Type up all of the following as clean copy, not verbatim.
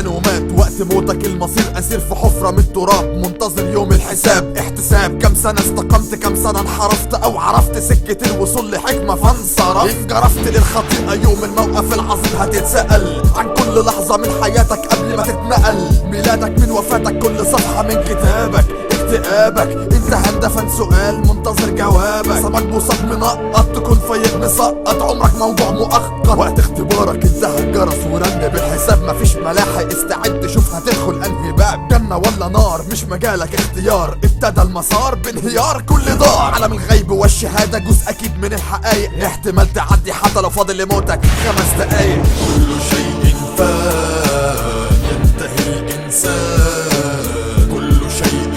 هان ومات. وقت موتك المصير اسير في حفرة من التراب، منتظر يوم الحساب. احتساب كم سنة استقمت، كم سنة انحرفت او عرفت سكة الوصول لحكمة فانصرفت. انجرفت للخطيئة يوم الموقف العظيم هتتسأل عن كل لحظة من حياتك قبل ما تتنقل. ميلادك من وفاتك، كل صفحة من كتابك اكتئابك. انت هندفن سؤال منتظر جوابك. سمك بوصك منقط تكون فايق مسقط، عمرك موضوع مؤقت. وقت اختبارك انتهى الجرس ورن بالحساب، مفيش ملاحق استعد شوف هتدخل انهي باب. جنة ولا نار مش مجالك اختيار، ابتدى المسار بانهيار كل ضاع. عالم الغيب والشهادة جزء اكيد من الحقايق، احتمال تعدي حتى لو فاضل لموتك 5 دقايق. كل شيء فات ينتهي الانسان، كل شيء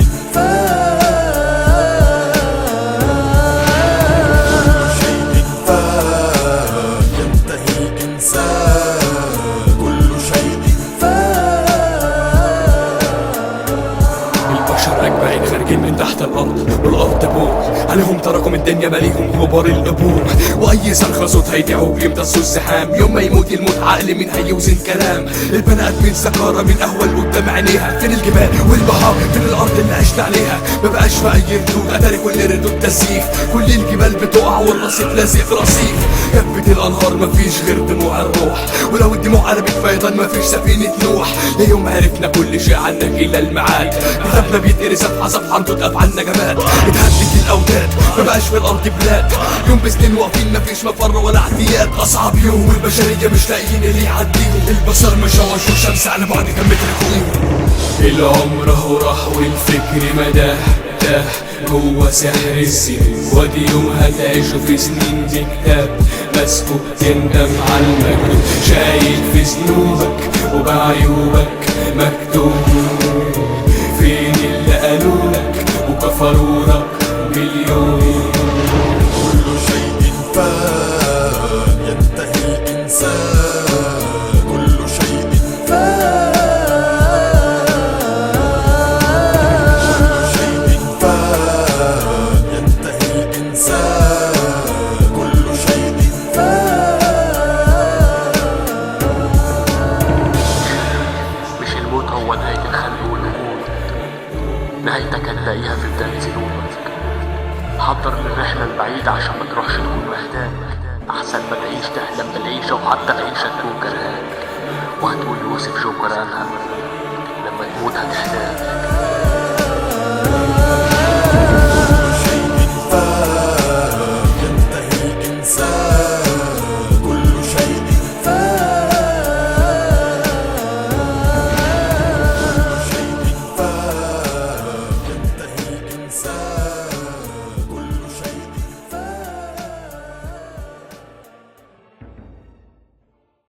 من تحت الارض والارض تبوح عليهم، تراكم الدنيا ماليهم غبار القبور. واي صرخه صوت هيدعوا بيمتصوا الزحام. يوم ما يموت الموت عقل من هيوزن كلام. البني ادمين سكاره من اهول قدام عينيها. فين الجبال والبحار، فين الارض اللي عشنا عليها؟ مبقاش في اي ردود، اتاري كل ردود تسييف. كل الجبال بتقع والرصيف لازق في رصيف. كبة الانهار مفيش غير دموع الروح، ولو الدموع قلبت فيضان مفيش سفينة نوح. يوم عرفنا كل شيء عنك الى المعاد، كتابنا بيتقري صفحة صفحة نتوقف عنا جماد. اتهدت الاوداد مبقاش في الارض بلاد، يوم بسنين واقفين مفيش مفر ولا اعتياد. اصعب يوم والبشرية مش لاقيين اللي يعديهم. البصر مشوش والشمس على بعد كم متر فوقيهم. العمر اهو راح والفكر مداه تاه جوا سحر السنين. وادي يوم هتعيشوا في سنين دي كتاب ماسكه تندم على المجد. شايل في ذنوبك وبعيوبك مكتوب. فين اللي قالولك وكفرولك مليون؟ كل شيء فات ينتهي الانسان، كل شيء فات. كل شيء فات ينتهي الانسان، كل شيء فات. مش الموت هو نهاية الخلق والوجود، نهايتك هتلاقيها في بداية ذنوبك. حضر للرحلة البعيدة عشان ما تروحش تكون محتاج. أحسن ما تعيش تحلم بالعيشة وحتى العيشة تكون كرهاك. وهتقول يوسف شكرا لما تموت هتحتاج.